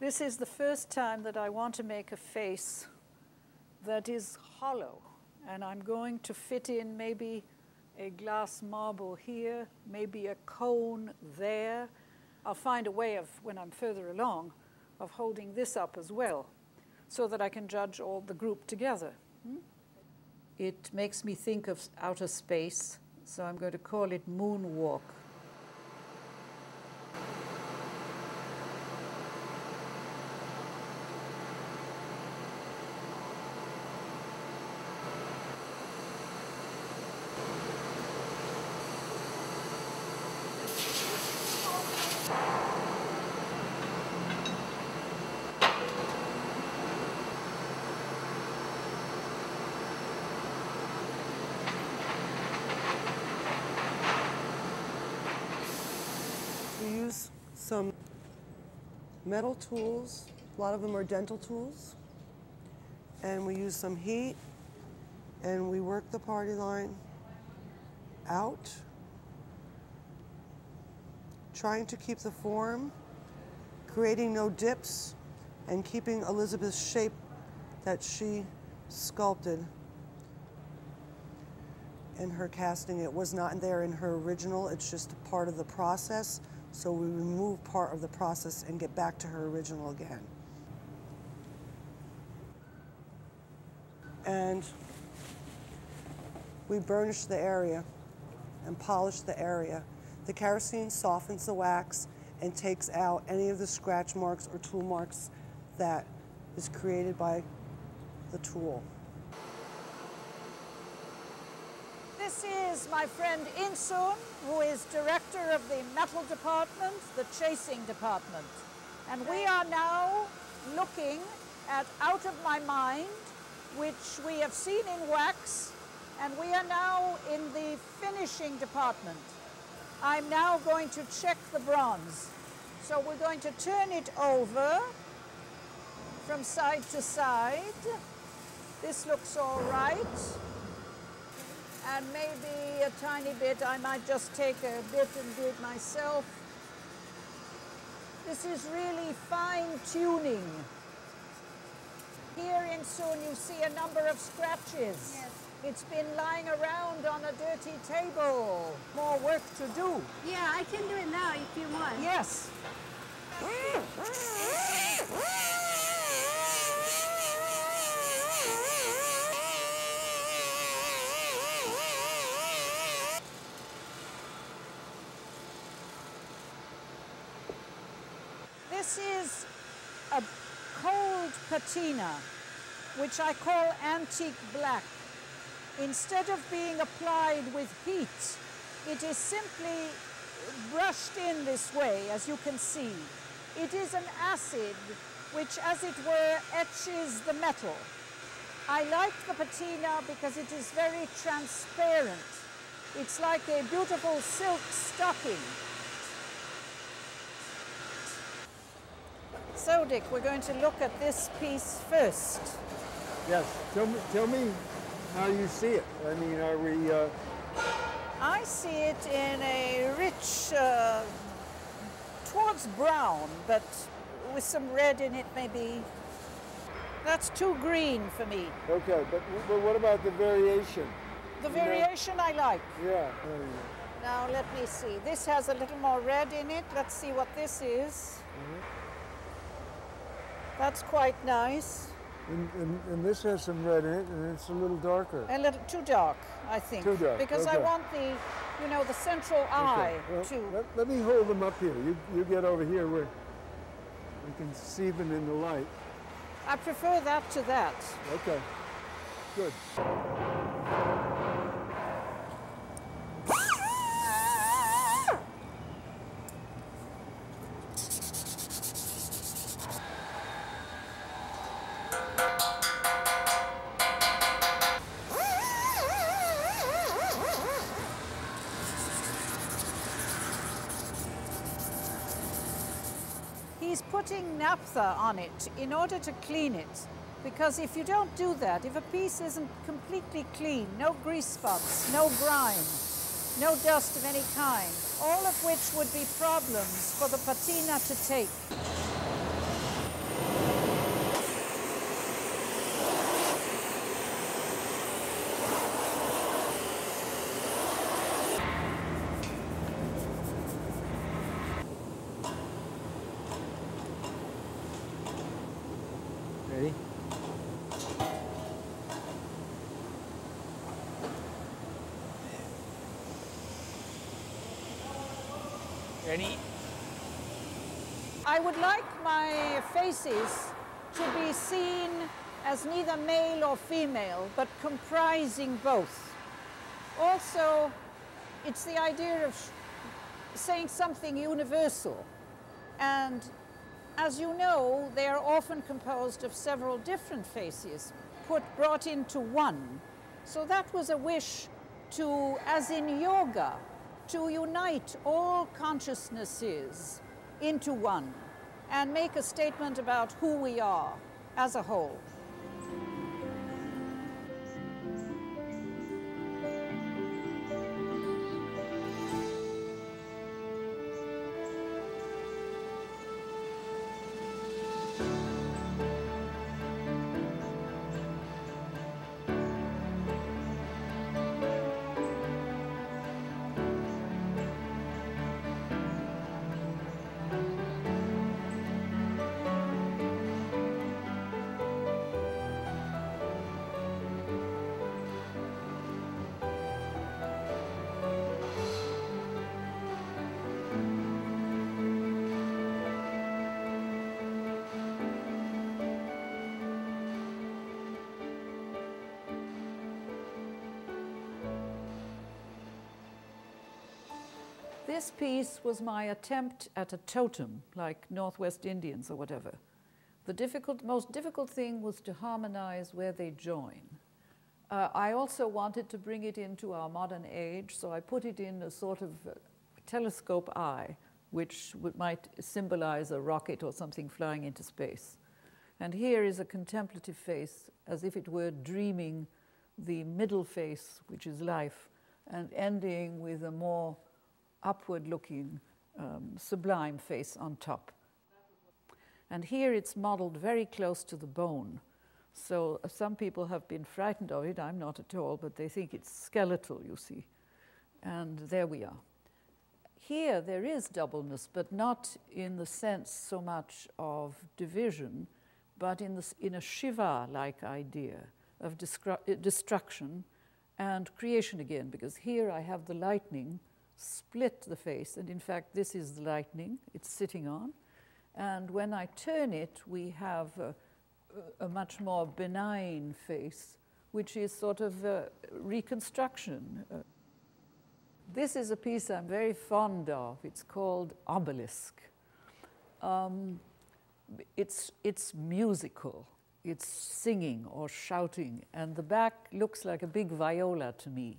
This is the first time that I want to make a face that is hollow. And I'm going to fit in maybe a glass marble here, maybe a cone there. I'll find a way of, when I'm further along, of holding this up as well, so that I can judge all the group together. It makes me think of outer space, so I'm going to call it moonwalk. Some metal tools, a lot of them are dental tools, and we use some heat and we work the party line out, trying to keep the form, creating no dips, and keeping Elizabeth's shape that she sculpted in her casting. It was not there in her original, it's just a part of the process. So we remove part of the process and get back to her original again. And we burnish the area and polish the area. The kerosene softens the wax and takes out any of the scratch marks or tool marks that is created by the tool. This is my friend Insun, who is director of the metal department, the chasing department. And we are now looking at Out of My Mind, which we have seen in wax, and we are now in the finishing department. I'm now going to check the bronze. So we're going to turn it over from side to side. This looks all right. And maybe a tiny bit, I might just take a bit and do it myself. This is really fine-tuning. Here in Sun, you see a number of scratches. Yes. It's been lying around on a dirty table. More work to do. Yeah, I can do it now if you want. Yes. This is a cold patina, which I call antique black. Instead of being applied with heat, it is simply brushed in this way, as you can see. It is an acid which, as it were, etches the metal. I like the patina because it is very transparent. It's like a beautiful silk stocking. So, Dick, we're going to look at this piece first. Yes, tell me how you see it. I mean, are we... I see it in a rich, towards brown, but with some red in it maybe. That's too green for me. Okay, but what about the variation? The variation I like. Yeah. Now let me see. This has a little more red in it. Let's see what this is. That's quite nice. And this has some red in it, and it's a little darker. A little too dark, I think. Too dark. Because okay. I want the, you know, the central eye well, to. Let me hold them up here. You get over here where we can see them in the light. I prefer that to that. Okay. Good. He's putting naphtha on it in order to clean it. Because if you don't do that, if a piece isn't completely clean, no grease spots, no grime, no dust of any kind, all of which would be problems for the patina to take. Ready? Ready? I would like my faces to be seen as neither male or female, but comprising both. Also, it's the idea of saying something universal. And as you know, they are often composed of several different faces, brought into one. So that was a wish to, as in yoga, to unite all consciousnesses into one and make a statement about who we are as a whole. This piece was my attempt at a totem, like Northwest Indians or whatever. The most difficult thing was to harmonize where they join. I also wanted to bring it into our modern age, so I put it in a sort of telescope eye, which might symbolize a rocket or something flying into space. And here is a contemplative face, as if it were dreaming the middle face, which is life, and ending with a more upward-looking, sublime face on top. And here it's modeled very close to the bone. So some people have been frightened of it. I'm not at all, but they think it's skeletal, you see. And there we are. Here there is doubleness, but not in the sense so much of division, but in a Shiva-like idea of destruction and creation again, because here I have the lightning split the face, and in fact this is the lightning it's sitting on, and when I turn it we have a much more benign face, which is sort of reconstruction. This is a piece I'm very fond of. It's called Obelisk. It's musical, it's singing or shouting, and the back looks like a big viola to me.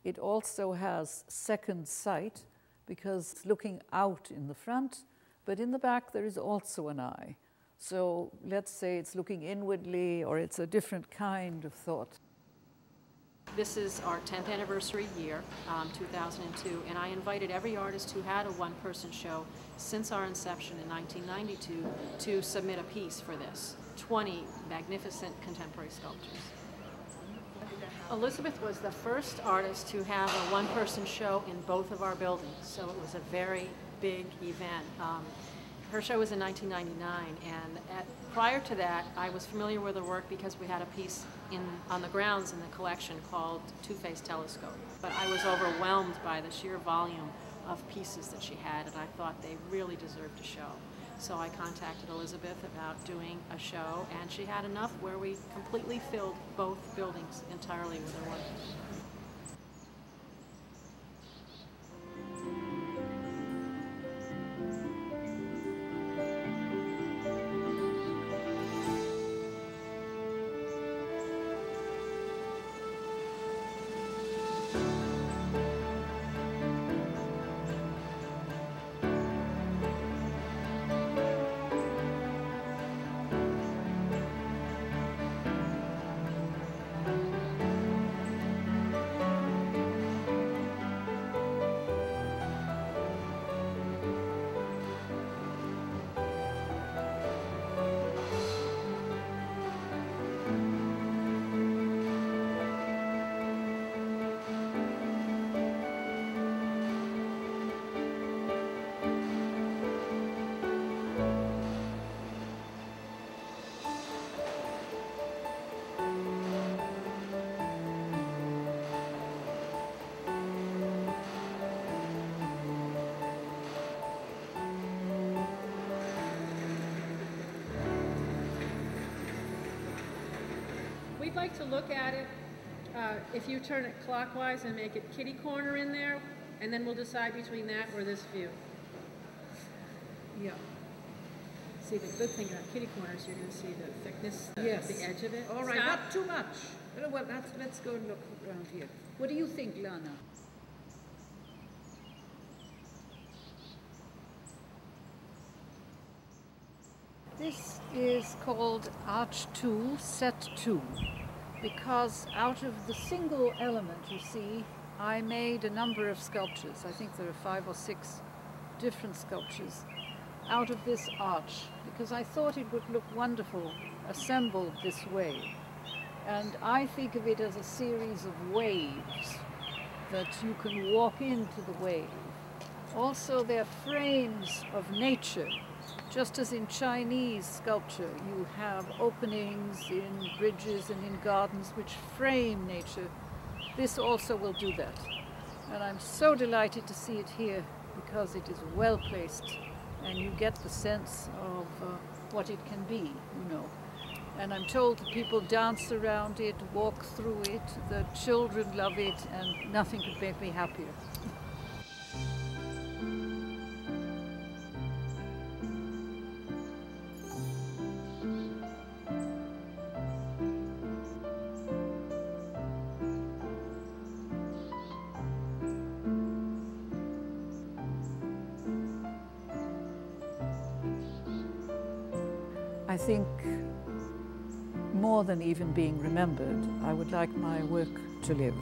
It also has second sight because it's looking out in the front, but in the back there is also an eye. So let's say it's looking inwardly, or it's a different kind of thought. This is our 10th anniversary year, 2002, and I invited every artist who had a one-person show since our inception in 1992 to submit a piece for this. 20 magnificent contemporary sculptures. Elizabeth was the first artist to have a one-person show in both of our buildings, so it was a very big event. Her show was in 1999, and prior to that, I was familiar with her work because we had a piece on the grounds in the collection called Two-Faced Telescope. But I was overwhelmed by the sheer volume of pieces that she had, and I thought they really deserved a show. So I contacted Elizabeth about doing a show, and she had enough where we completely filled both buildings entirely with her work. We'd like to look at it, if you turn it clockwise and make it kitty corner in there, and then we'll decide between that or this view. Yeah. See, the good thing about kitty corner is you're going to see the thickness of Yes. the edge of it. All right, Stop. not too much. Well, let's go and look around here. What do you think, Lana? This is called Arch 2, Set 2, because out of the single element, you see, I made a number of sculptures. I think there are 5 or 6 different sculptures out of this arch, because I thought it would look wonderful assembled this way. And I think of it as a series of waves that you can walk into the wave. Also, they're frames of nature. Just as in Chinese sculpture, you have openings in bridges and in gardens which frame nature. This also will do that. And I'm so delighted to see it here because it is well placed and you get the sense of what it can be, you know. And I'm told that people dance around it, walk through it, the children love it, and nothing could make me happier. I think more than even being remembered, I would like my work to live.